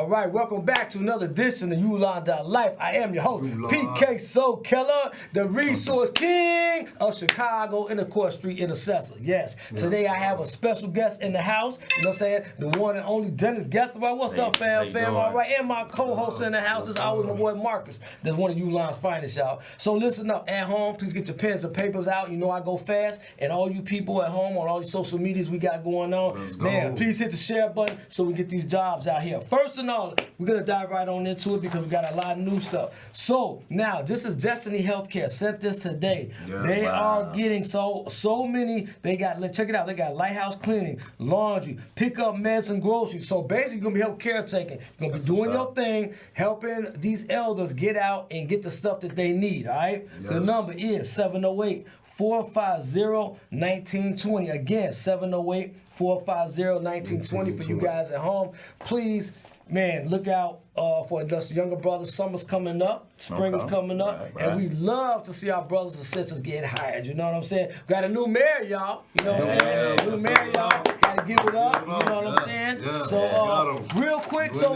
All right, welcome back to another edition of Ulon.Life. I am your host, PK Soul Keller, the resource king of Chicago and the Court Street intercessor. Yes, today I have a special guest in the house. You know what I'm saying? The one and only Dennis Getheright. What's up, fam? All right, and my co-host in the house is always my boy Marcus. That's one of Ulon's finest, y'all. So listen up, at home, please get your pens and papers out. You know I go fast. And all you people at home on all these social medias we got going on, man, please hit the share button so we get these jobs out here. First of all, we're going to dive right on into it because we got a lot of new stuff. So now, this is Destiny Healthcare. Sent this today. They are getting so many. They got, check it out, they got lighthouse cleaning, laundry, pick up meds and groceries. So basically, you're going to be help caretaking. You're going to be doing your thing, helping these elders get out and get the stuff that they need, all right? The number is 708-450-1920. Again, 708-450-1920 for you guys at home. Please, man, look out for us younger brothers. Summer's coming up. Spring is coming up. And we love to see our brothers and sisters get hired. You know what I'm saying? Got a new mayor, y'all. You know what I'm saying? New mayor, y'all. Got to give it up. You know what I'm saying? So, real quick, so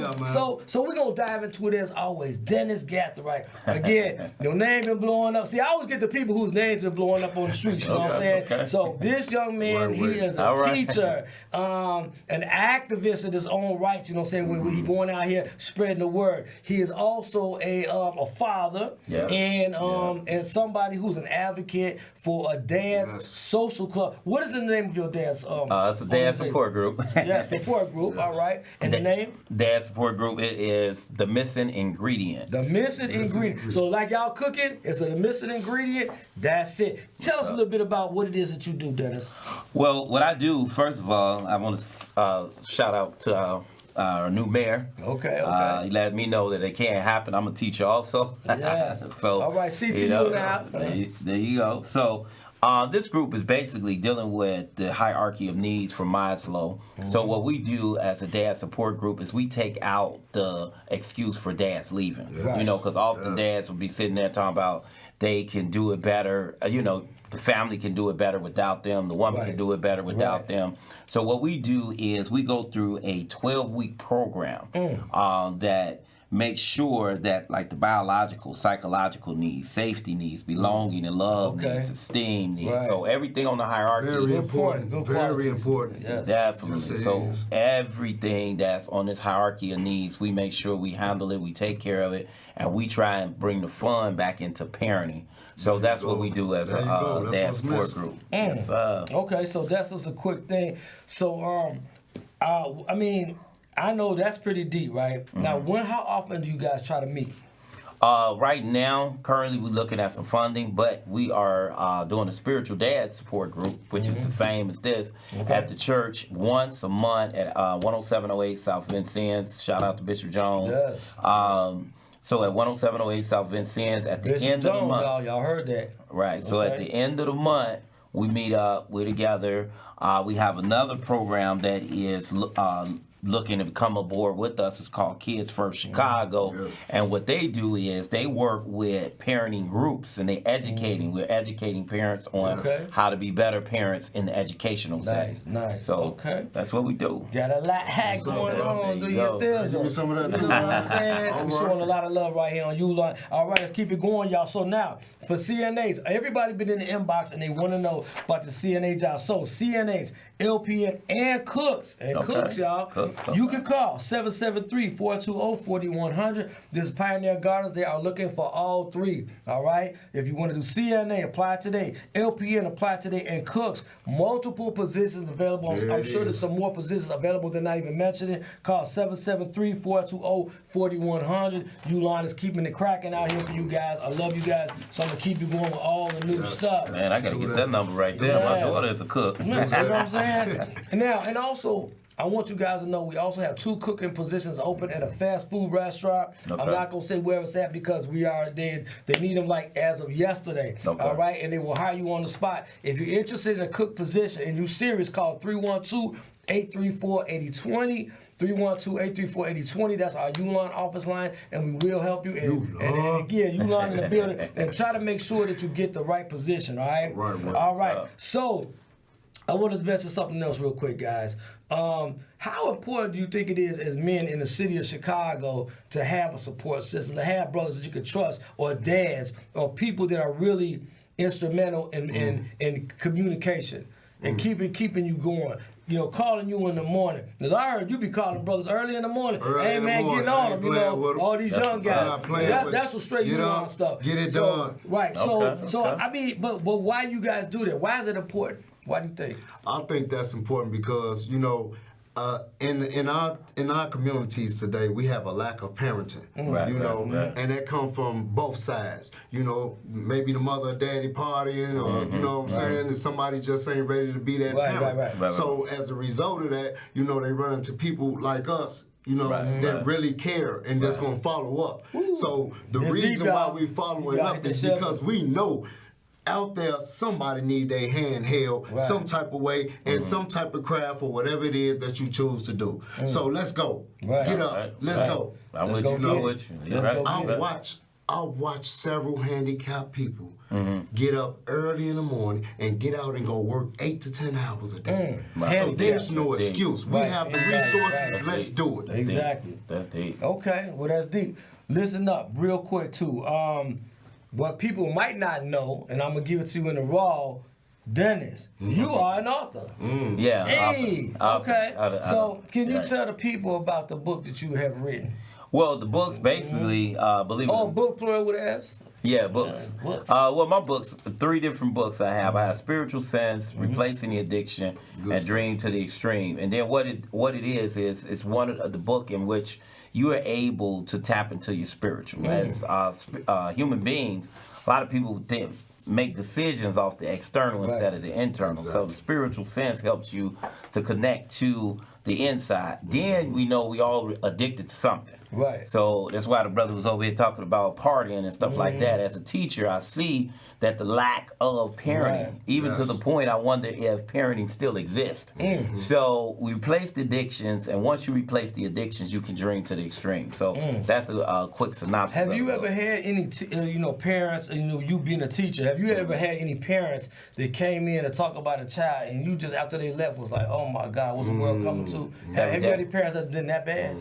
we're going to dive into it as always. Dennis Getheright. Again, your name been blowing up. See, I always get the people whose names been blowing up on the streets. You know what I'm saying? Okay. So, this young man, he is a teacher, an activist in his own rights. You know what I'm saying? When he going out here spreading the word. He is also a father and somebody who's an advocate for a dad's social club. What is the name of your dad's? It's a dad support group. Support group. All right. And the name? Dad support group. It is the missing ingredient. The missing ingredient. So like y'all cooking, it's the missing ingredient. That's it. Tell us a little bit about what it is that you do, Dennis. Well, what I do, first of all, I want to shout out to our new mayor. Okay. He let me know that it can't happen. I'm a teacher also. Yes. So, all right, CTU now. There you go. So this group is basically dealing with the hierarchy of needs from Maslow. So what we do as a dad support group is we take out the excuse for dads leaving. You know, because often dads will be sitting there talking about they can do it better. You know, the family can do it better without them. The woman can do it better without them. So what we do is we go through a 12-week program that makes sure that like the biological, psychological needs, safety needs, belonging and love needs, esteem needs. So everything on the hierarchy. Very important. Very important. Yes. Definitely. So everything that's on this hierarchy of needs, we make sure we handle it, we take care of it, and we try and bring the fun back into parenting. So that's what we do as a dad support group. Yes, okay, so that's just a quick thing. So, I mean, I know that's pretty deep, right? Now, how often do you guys try to meet? Right now, currently we're looking at some funding, but we are doing a spiritual dad support group, which is the same as this, at the church once a month at 10708 South Vincennes. Shout out to Bishop Jones. Yes. So at 10708 South Vincennes at the end of the month. Y'all heard that. Right. So at the end of the month, we meet up, we're together. We have another program that is looking to come aboard with us. It's called Kids First Chicago. And what they do is they work with parenting groups and we're educating parents on how to be better parents in the educational setting. Nice. So that's what we do. Got a lot hack going on. Do your thing. Give me some of that too. You know what I'm saying? We're showing a lot of love right here on Ulon. All right, let's keep it going, y'all. So now, for CNAs, everybody been in the inbox and they want to know about the CNA job. So CNAs, LPN, and cooks. Cooks, y'all. You can call 773-420-4100. This is Pioneer Gardens. They are looking for all three, all right? If you want to do CNA, apply today. LPN, apply today. And cooks, multiple positions available. I'm sure there's some more positions available than not even mentioning. Call 773-420-4100. Ulon is keeping it cracking out here for you guys. I love you guys, so I'm going to keep you going with all the new stuff. Man, I got to get that number right there. My daughter is a cook. You know what I'm saying? And also, I want you guys to know we also have 2 cooking positions open at a fast food restaurant. I'm not going to say where it's at because they need them like as of yesterday. All right? And they will hire you on the spot. If you're interested in a cook position and you're serious, call 312-834-8020. 312-834-8020. That's our Ulon office line, and we will help you. Ulon in the building. And try to make sure that you get the right position, all right? Right. All right. So, I wanted to mention something else real quick, guys. How important do you think it is as men in the city of Chicago to have a support system, to have brothers that you can trust, or dads, or people that are really instrumental in communication and keeping you going? You know, calling you in the morning. Because I heard you be calling brothers early in the morning. Hey, man, get on them. You know, all these young guys. That's what straight Ulon stuff. Get it done. Right. So I mean, but why you guys do that? Why is it important? Why do you think? I think that's important because, you know, in our communities today, we have a lack of parenting, and that comes from both sides. You know, maybe the mother or daddy partying, or you know what I'm saying, and somebody just ain't ready to be that parent. So as a result of that, you know, they run into people like us, you know, that really care and that's gonna follow up. So the reason why we following up is because we know out there, somebody need their hand held some type of way and some type of craft or whatever it is that you choose to do. So let's go. Get up. Let's go. I'm with you. I'll watch several handicapped people get up early in the morning and get out and go work 8 to 10 hours a day. So there's no excuse. We have the resources. Let's do it. Exactly. That's deep. Okay, well that's deep. Listen up, real quick too. What people might not know, and I'm gonna give it to you in the raw, Dennis, you are an author. Yeah. Hey, okay. So can you tell the people about the book that you have written? Well, the books basically, believe it or not. Book plural with S? Yeah, books. Well, my books, 3 different books I have. I have Spiritual Sense, Replacing the Addiction, and Dream to the Extreme. And then what it is it's one of the book in which you are able to tap into your spiritual. As human beings, a lot of people make decisions off the external instead of the internal. So the spiritual sense helps you to connect to the inside. Then we know we all addicted to something. Right. So that's why the brother was over here talking about partying and stuff like that. As a teacher, I see that the lack of parenting, even to the point I wonder if parenting still exists. So we replace the addictions, and once you replace the addictions, you can dream to the extreme. So that's the quick synopsis. Have you ever had any, parents, you being a teacher, have you ever had any parents that came in to talk about a child, and you just after they left was like, oh my God, what's the world coming to? Have you had any parents that been that bad?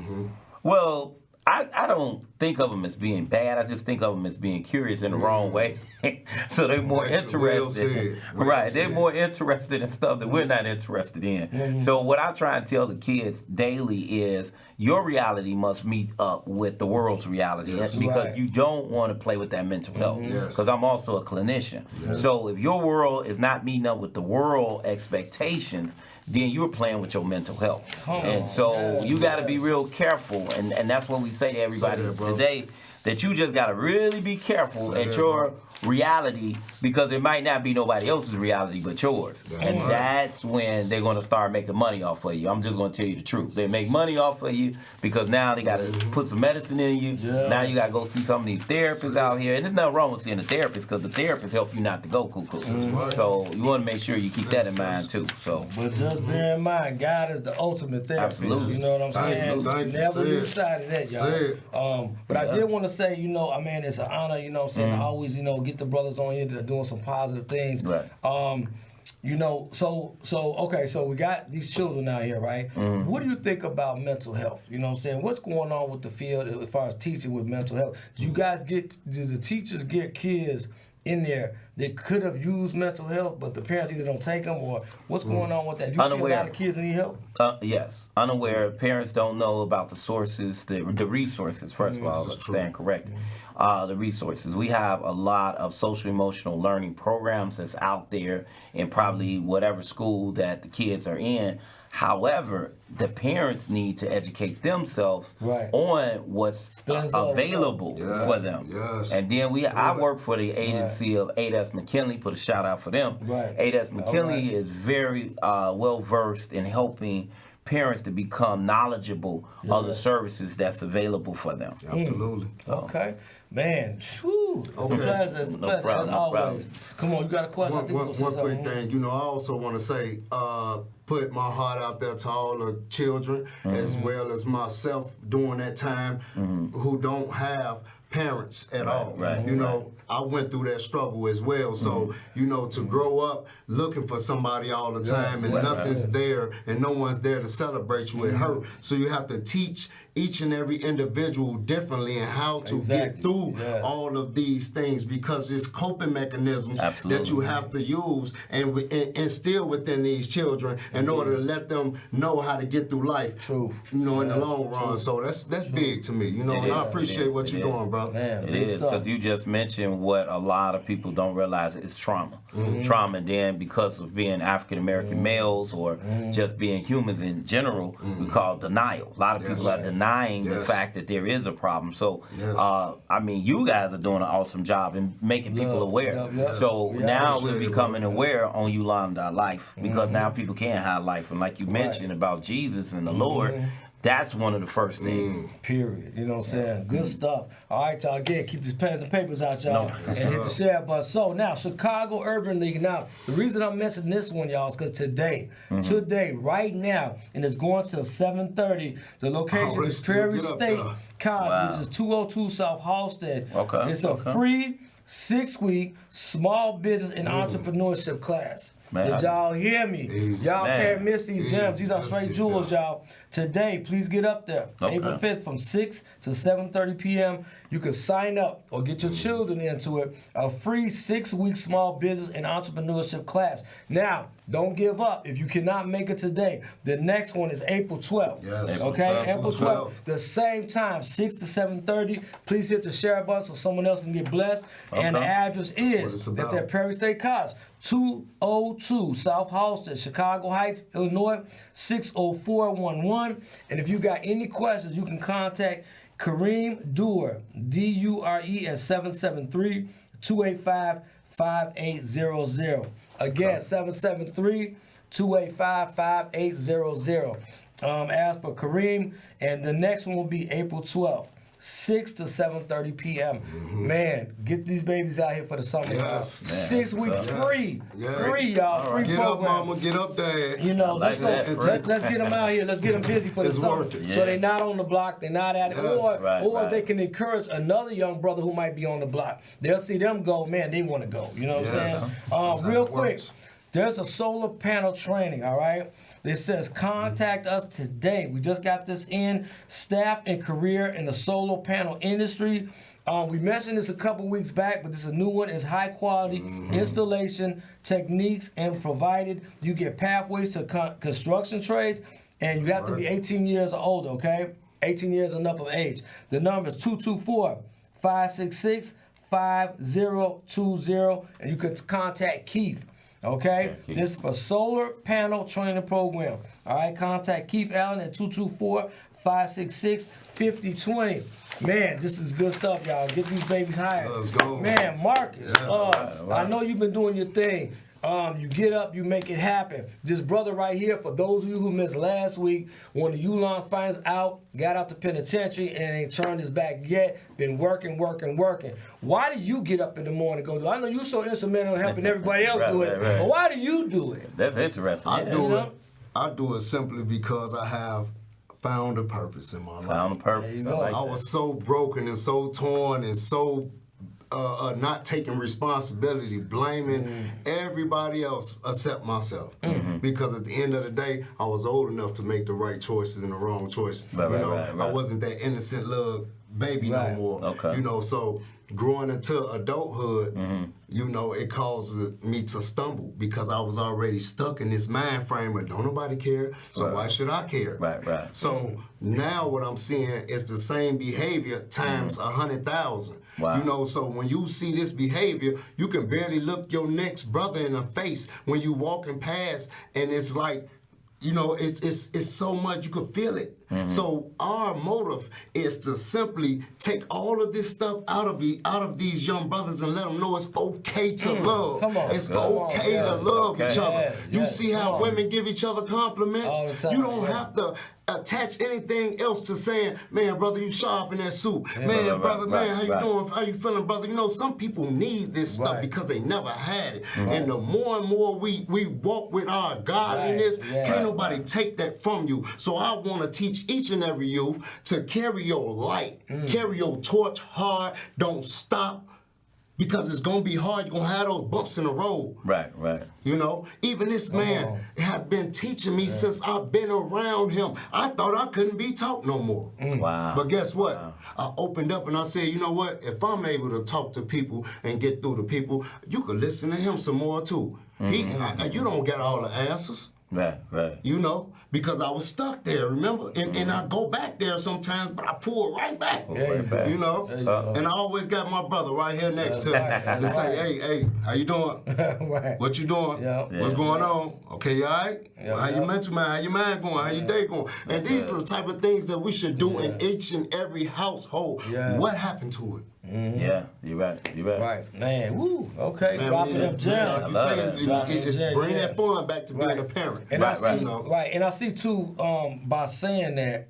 Well, I don't think of them as being bad. I just think of them as being curious in the wrong way. So they're more interested. They're more interested in stuff that we're not interested in. So what I try and tell the kids daily is your reality must meet up with the world's reality because you don't want to play with that mental health. Because I'm also a clinician. So if your world is not meeting up with the world expectations, then you're playing with your mental health. And so you got to be real careful. And that's what we say to everybody today, that you just got to really be careful at your reality, because it might not be nobody else's reality but yours. And that's when they're going to start making money off of you. I'm just going to tell you the truth. They make money off of you because now they got to put some medicine in you. Now you got to go see some of these therapists out here. And there's nothing wrong with seeing a therapist because the therapists help you not to go cuckoo. So you want to make sure you keep that in mind too. So, but just bear in mind, God is the ultimate therapist. Absolutely. You know what I'm saying? Never lose sight of that, y'all. But I did want to say, it's an honor, to always, get the brothers on here that are doing some positive things. Right. So we got these children out here, right? What do you think about mental health? You know what I'm saying? What's going on with the field as far as teaching with mental health? Do the teachers get kids in there that could have used mental health, but the parents either don't take them, or what's going on with that? Do you see a lot of kids that need help? Yes. Unaware. Parents don't know about the sources, the resources, first of all, stand corrected. The resources. We have a lot of social emotional learning programs that's out there in probably whatever school that the kids are in. However, the parents need to educate themselves on what's available for them. And then I work for the agency of A.D.S. McKinley, put a shout out for them. A.D.S. McKinley is very well versed in helping parents to become knowledgeable of the services that's available for them. Absolutely. Okay. Man, whew, it's a pleasure. It's a pleasure, as always. Come on, you got a question? One quick thing. I also want to say, put my heart out there to all the children, as well as myself during that time, who don't have parents at all. right, You know, I went through that struggle as well. So, you know, to grow up looking for somebody all the time and nothing's there and no one's there to celebrate you, it hurt. So you have to teach each and every individual differently and how to get through all of these things, because it's coping mechanisms that you have to use and instill within these children in order to let them know how to get through life. You know, in the long run. So that's big to me. You know, and I appreciate what you're doing, brother. Man, it is, because you just mentioned what a lot of people don't realize is trauma. Trauma, then because of being African American males or just being humans in general, we call denial. A lot of people are denying the fact that there is a problem. So, I mean, you guys are doing an awesome job in making people aware. So now we're becoming aware on Ulon.Life, because now people can have life. And like you mentioned about Jesus and the Lord, that's one of the first things. Period. You know what I'm saying? Good stuff. All right, y'all. Again, keep these pens and papers out, y'all, and hit the share button. So now, Chicago Urban League. Now, the reason I'm mentioning this one, y'all, is because today, right now, and it's going till 7:30. The location is Prairie State College, which is 202 South Halstead. It's a free 6-week small business and entrepreneurship class. Did y'all hear me? Y'all can't miss these gems. These are straight jewels, y'all. Today, please get up there. April 5th from 6 to 7:30 p.m. You can sign up or get your children into it. A free 6-week small business and entrepreneurship class. Now, don't give up. If you cannot make it today, the next one is April 12th. April 12th. The same time, 6 to 7:30. Please hit the share button so someone else can get blessed. And the address is, it's at Prairie State College, 202 South Halstead, Chicago Heights, Illinois, 60411. And if you got any questions, you can contact Kareem Dure, D-U-R-E, at 773-285-5800. Again, 773-285-5800. Ask for Kareem, and the next one will be April 12th. 6 to 7:30 p.m. Man, get these babies out here for the summer. 6 weeks free. Free, y'all. Free get program. Get up, mama. Get up, dad. You know, let's get them out here. Let's get them busy for the summer. So they're not on the block. They're not at it. Or they can encourage another young brother who might be on the block. They'll see them go, man, they want to go. You know what I'm saying? Real quick, there's a solar panel training, all right? It says contact us today. We just got this in. Staff and career in the solar panel industry. We mentioned this a couple weeks back, but this is a new one. It's high quality installation techniques and provided. You get pathways to construction trades, and you have to be 18 years or older, okay? 18 years and up of age. The number is 224-566-5020, and you can contact Keith. Okay? This is for solar panel training program. All right? Contact Keith Allen at 224-566-5020. Man, this is good stuff, y'all. Get these babies hired. Let's go. Man, Marcus, I know you've been doing your thing. You get up, you make it happen. This brother right here, for those of you who missed last week, when the Ulon finds out, got out the penitentiary and ain't turned his back yet, been working. Why do you get up in the morning and go do it? I know you're so instrumental in helping everybody else do it, but why do you do it? That's interesting. I do it simply because I have found a purpose in my life. Found a purpose. I was so broken and so torn and so not taking responsibility, blaming everybody else except myself. Because at the end of the day, I was old enough to make the right choices and the wrong choices. I wasn't that innocent little baby no more. You know, so growing into adulthood, you know, it causes me to stumble because I was already stuck in this mind frame of don't nobody care, so why should I care? So now what I'm seeing is the same behavior times 100,000. You know, so when you see this behavior, you can barely look your next brother in the face when you walking past, and it's like, you know, it's so much, you can feel it. So our motive is to simply take all of this stuff out of these young brothers and let them know it's okay to love. It's okay to love each other. You see how women give each other compliments? You don't have to attach anything else to saying, man, brother, you sharp in that suit. Man, brother, man, how you doing? How you feeling, brother? You know, some people need this stuff because they never had it. And the more and more we walk with our godliness, can't nobody take that from you. So I want to teach each and every youth to carry your light, carry your torch hard, don't stop. Because it's going to be hard. You're going to have those bumps in the road. Right. You know, even this man has been teaching me since I've been around him. I thought I couldn't be taught no more. Wow. But guess what? I opened up and I said, you know what? If I'm able to talk to people and get through to people, you can listen to him some more too. You don't get all the answers. Right. You know, because I was stuck there, remember? And I go back there sometimes, but I pull right back. You know? And I always got my brother right here next to me to say, hey, how you doing? What you doing? What's going on? Okay, you all right? How you mental man? How your mind going? How your day going? And these are the type of things that we should do in each and every household. What happened to it? Yeah, you're right. Right, man. Woo. Okay, Man, dropping them gems. Like you say, it's bring that fun back to being a parent. And I see, and I see too. By saying that,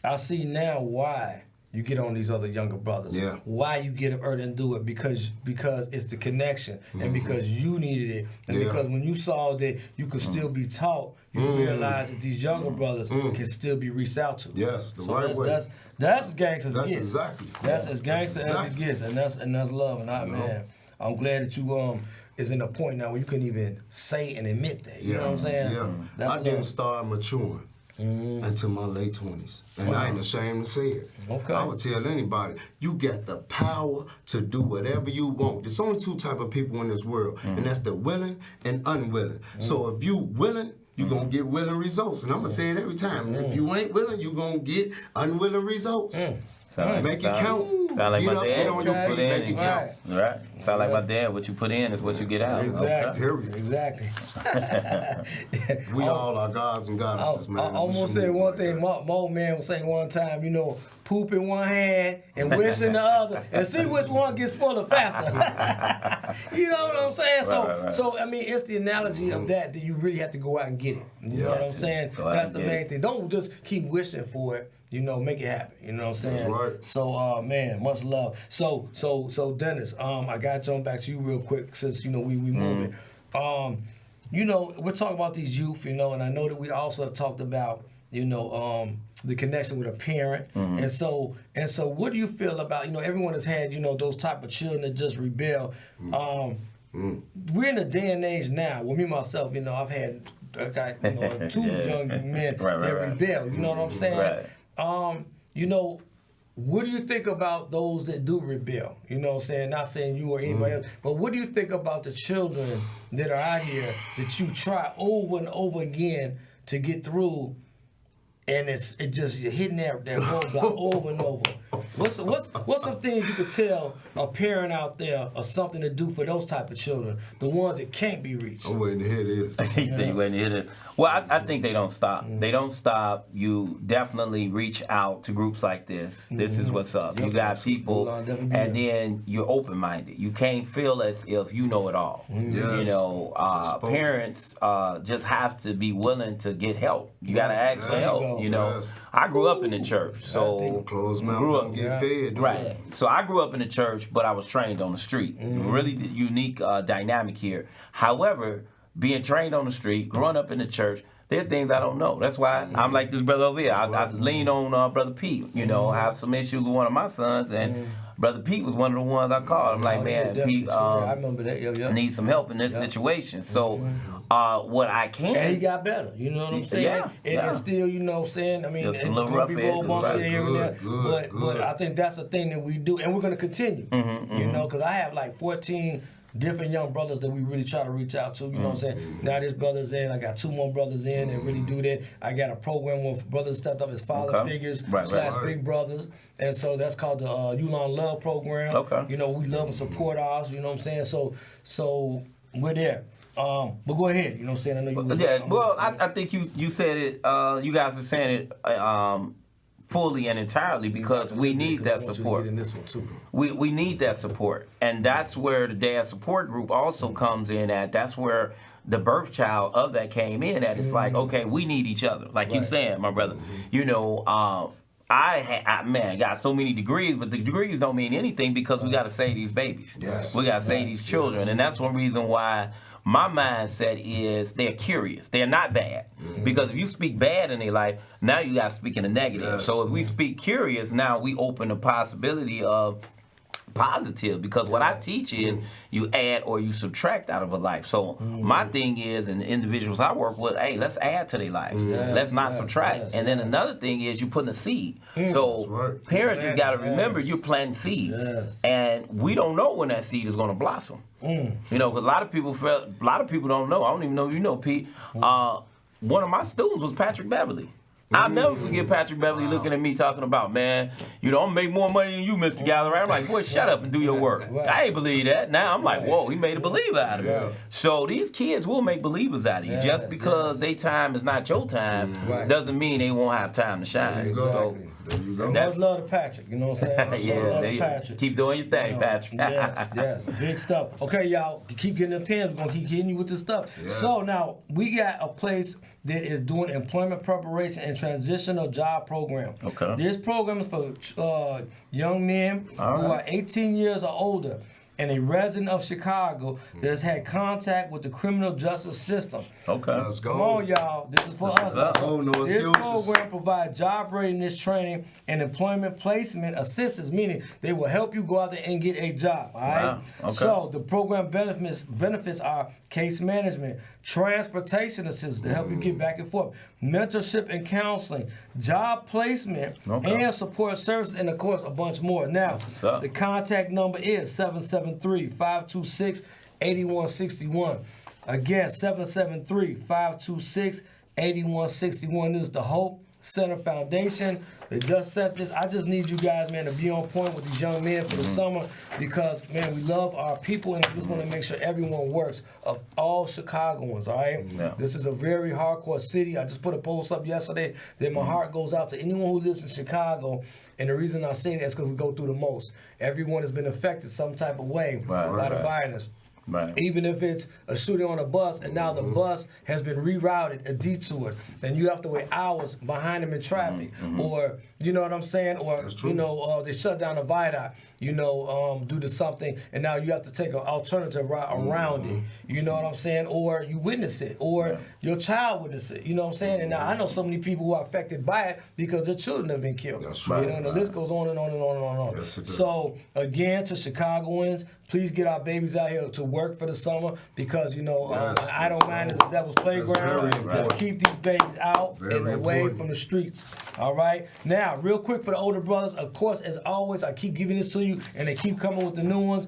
I see now why you get on these other younger brothers. Why you get up early and do it because it's the connection and because you needed it and because when you saw that you could still be taught, you realize that these younger brothers can still be reached out to. Yes, the right way. That's as gangster as it gets. Exactly. That's as gangster as it gets, and that's love. And man, I'm glad that you is in a point now where you can even say and admit that. You know what I'm saying? Yeah. I didn't start maturing until my late 20s. And I ain't ashamed to say it. Okay. I would tell anybody, you got the power to do whatever you want. There's only two type of people in this world, and that's the willing and unwilling. So if you willing, you're going to get willing results. And I'm going to say it every time. If you ain't willing, you're going to get unwilling results. Make it count. Sound like get my up, dad. get on your feet, make it count. Right. Sound like my dad. What you put in is what you get out. Exactly. Period. Exactly. We all are gods and goddesses, man. I almost said one thing. My old man was saying one time, you know, poop in one hand and wish in the other, and see which one gets fuller faster. You know what I'm saying? So I mean, it's the analogy of that you really have to go out and get it. You know what I'm saying? That's the main thing. Don't just keep wishing for it. You know, make it happen. You know what I'm saying? That's right. So, man, much love. So, Dennis, I got to jump back to you real quick since, you know, we moving. You know, we're talking about these youth, you know, and I know that we also have talked about, you know, the connection with a parent. And so what do you feel about, you know, everyone has had, you know, those type of children that just rebel. We're in a day and age now, well, me, myself, you know, I got, you know, two young men that rebel, you know what I'm saying? You know, what do you think about those that do rebel? You know what I'm saying? Not saying you or anybody else, but what do you think about the children that are out here that you try over and over again to get through, and it just hitting that roadblock over and over? What's some things you could tell a parent out there or something to do for those type of children, the ones that can't be reached? I'm waiting to hear this. You waiting to hear this. Well, I think they don't stop. They don't stop. You definitely reach out to groups like this. This is what's up. You got people, and then you're open-minded. You can't feel as if you know it all. You know, parents just have to be willing to get help. You got to ask for help. You know, I grew up in the church, so closed mouth don't get fed. Right. So I grew up in the church, but I was trained on the street. Really unique dynamic here. However, being trained on the street, growing up in the church, there are things I don't know. That's why I'm like this brother over here. I lean on Brother Pete. You know, I have some issues with one of my sons, and Brother Pete was one of the ones I called. I'm like, man, Pete I remember that. needs some help in this situation. So what I can... And he got better, you know what I'm saying? And still, you know what I'm saying? I mean, there's some little rough edges, here and there. But I think that's the thing that we do, and we're going to continue. You know, because I have like 14... different young brothers that we really try to reach out to, you know what I'm saying? Now this brother's in, I got two more brothers in that really do that. I got a program where brothers stepped up as father figures / big brothers. And so that's called the Ulon.Life program. You know, we love and support ours, you know what I'm saying? So we're there. But go ahead, you know what I'm saying? I know you I think you said it, you guys are saying it fully and entirely because we need that support. In this one too. We need that support, and that's where the dad support group also comes in at. That's where the birth child of that came in at. It's like, okay, we need each other, like you saying, my brother. You know, I got so many degrees, but the degrees don't mean anything because we got to save these babies. Yes. We got to save these children, and that's one reason why my mindset is they're curious. They're not bad. Because if you speak bad in their life, now you got to speak in the negative. Yes. So if we speak curious, now we open the possibility of positive, because what I teach is you add or you subtract out of a life. So my thing is, and the individuals I work with, hey, let's add to their lives. Let's not subtract. And then another thing is you putting a seed. So parents just got to remember you're planting seeds, and we don't know when that seed is going to blossom. You know, because a lot of people don't know. I don't even know if you know, Pete. One of my students was Patrick Beverly. I'll never forget Patrick Beverly looking at me talking about, man, you know, I'm make more money than you, Mr. Galloway. I'm like, boy, shut up and do your work. I ain't believe that. Now I'm like, whoa, he made a believer out of me. So these kids will make believers out of you. Just because their time is not your time doesn't mean they won't have time to shine. So That's love to Patrick, you know what I'm saying? Love to Patrick. Keep doing your thing, Patrick. Yes, big stuff. Okay, y'all, keep getting the pins. We're going to keep hitting you with this stuff. So now, we got a place that is doing employment preparation and transitional job program. Okay. This program is for young men who are 18 years or older and a resident of Chicago that has had contact with the criminal justice system. Okay. Let's go. Come on, y'all. This is for us. Oh, no This excuses. program provides job readiness training and employment placement assistance, meaning they will help you go out there and get a job. All right. Wow. Okay. So the program benefits are case management, transportation assistance to help you get back and forth, mentorship and counseling, job placement, and support services, and of course a bunch more. Now, the contact number is 773-526-8161. Again, 773-526-8161. This is the Hope Center Foundation. They just sent this. I just need you guys, man, to be on point with these young men for the summer because, man, we love our people and we just want to make sure everyone works, of all Chicagoans, all right? Yeah. This is a very hardcore city. I just put a post up yesterday that my heart goes out to anyone who lives in Chicago. And the reason I say that is because we go through the most. Everyone has been affected some type of way by the violence. Right. Even if it's a shooting on a bus and now the bus has been rerouted, a detour, then you have to wait hours behind them in traffic. Or, you know what I'm saying? Or, you know, they shut down a viaduct, you know, due to something, and now you have to take an alternative route around it. You know what I'm saying? Or you witness it, or your child witness it. You know what I'm saying? And now I know so many people who are affected by it because their children have been killed. That's right. You know, and the list goes on and on and on and on and on. Yes, it does. So, again, to Chicagoans, please get our babies out here to work for the summer because, you know, I don't mind it's a devil's playground. Let's keep these babies out and away from the streets. All right? Now, real quick for the older brothers, of course, as always, I keep giving this to you and they keep coming with the new ones.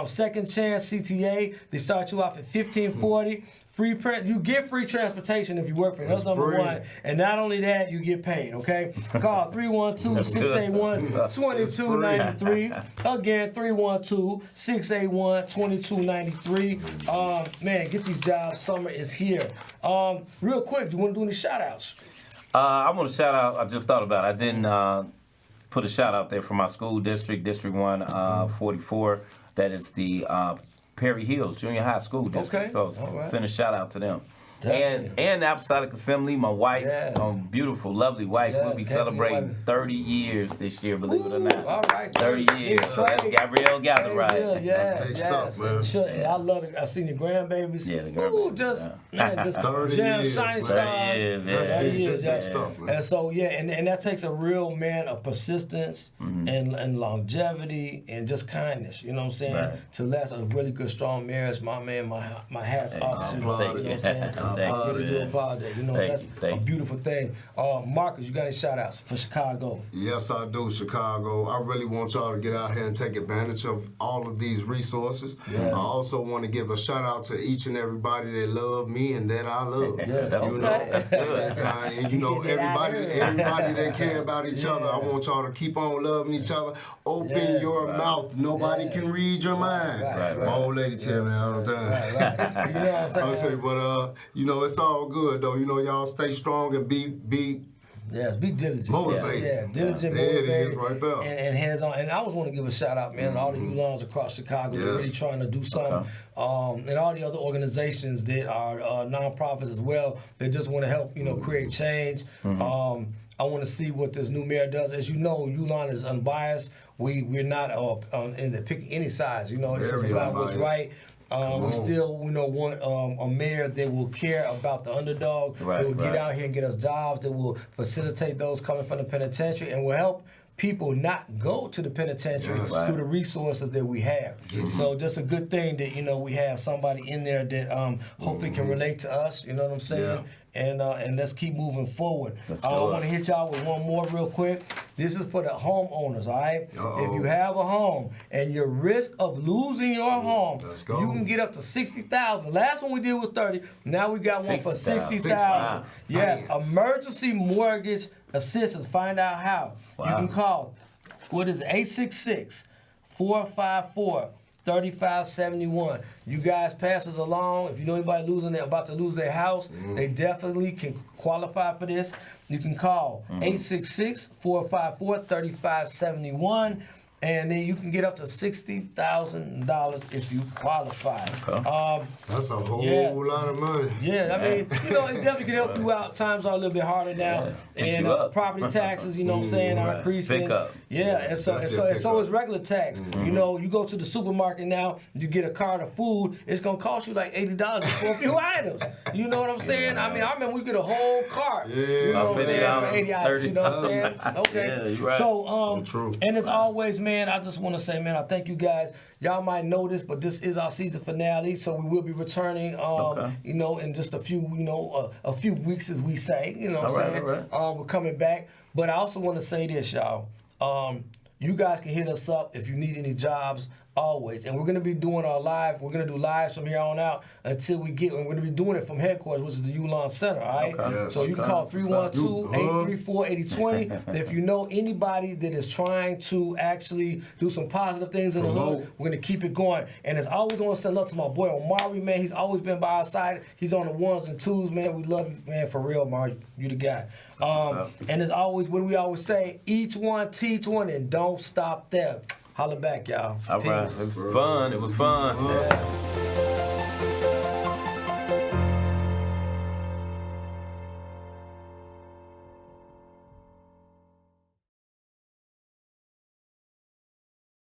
Second Chance CTA, they start you off at $15.40. Free print, you get free transportation if you work for us, number one. And not only that, you get paid, okay? Call 312-681-2293. Again, 312-681-2293. Man, get these jobs. Summer is here. Real quick, do you want to do any shout-outs? I want to shout out, I just thought about it. I didn't put a shout out there for my school district, District 1, 44. That is the Perry Hills Junior High School District. So send a shout out to them. And the Apostolic Assembly, my wife, beautiful, lovely wife. We'll be celebrating 30 years this year, believe it or not. All right. 30 years. So that's Gabrielle Gatherright. Yes. Stuff, man. And I love it. I've seen the grandbabies. Yeah, the grandbabies. Just 30 years, shining man. stars. That's stuff, man. And so, and that takes a real man of persistence and longevity and just kindness, you know what I'm saying? Right. To last a really good, strong marriage, my man, my hat's off to you. You know what I'm saying? I really do applaud that. You know, that's a beautiful thing. Marcus, you got any shout outs for Chicago? Yes, I do, Chicago. I really want y'all to get out here and take advantage of all of these resources. I also want to give a shout out to each and everybody that love me and that I love. And you know, everybody that care about each other. I want y'all to keep on loving each other. Open your mouth. Nobody can read your mind. My old lady tell me all the time. You know what I'm saying? But you know, it's all good though. You know, y'all stay strong and be Yes, be diligent. Motivate. Yeah, diligent, There it motivated, is right there. and hands-on. And I always want to give a shout-out, man, to all the Ulons across Chicago that are really trying to do something. And all the other organizations that are nonprofits as well that just want to help, create change. I want to see what this new mayor does. As you know, Ulon is unbiased. We're not in the pick any sides. It's just Very about what's unbiased. right. We still, want a mayor that will care about the underdog, that will get out here and get us jobs, that will facilitate those coming from the penitentiary, and will help people not go to the penitentiary through the resources that we have. So just a good thing that, we have somebody in there that hopefully can relate to us, you know what I'm saying? Yeah. And let's keep moving forward. I do it. want to hit y'all with one more real quick. This is for the homeowners, all right? If you have a home and your risk of losing your home, Let's go. you can get up to $60,000. Last one we did was $30,000. Now we got one for $60,000. Yes, Nice. emergency mortgage assistance. Find out how. Wow. You can call, 866-454-3571. You guys pass us along. If you know anybody about to lose their house, they definitely can qualify for this. You can call 866-454-3571. And then you can get up to $60,000 if you qualify. That's a whole lot of money. Yeah, I mean, it definitely can help you out. Times are a little bit harder now, and property taxes, are increasing. Pick up. Yeah, and so is regular tax. You go to the supermarket now, you get a cart of food, it's gonna cost you like $80 for a few items. You know what I'm saying? I mean, I remember we get a whole cart. Yeah. You know what I'm saying? For 80 items. You know what I'm saying? Okay. Yeah, you're right. So, true. and as always, man, I just want to say, man, I thank you guys. Y'all might know this, but this is our season finale, so we will be returning, in just a few weeks, as we say. You know what I'm saying? All We're coming back. But I also want to say this, y'all. You guys can hit us up if you need any jobs, always. And we're going to be doing our live. We're going to do lives from here on out until we get, and we're going to be doing it from headquarters, which is the Ulon Center, all right? Okay. Yes. So you can call 312-834-8020. If you know anybody that is trying to actually do some positive things in the hood, we're going to keep it going. And as always, I want to send love to my boy Omari, man. He's always been by our side. He's on the ones and twos, man. We love you, man, for real, Omari. You the guy. And as always, what we always say, each one teach one, and don't stop there. Holla back, y'all. All right. Peace. It was fun. It was fun. Yeah.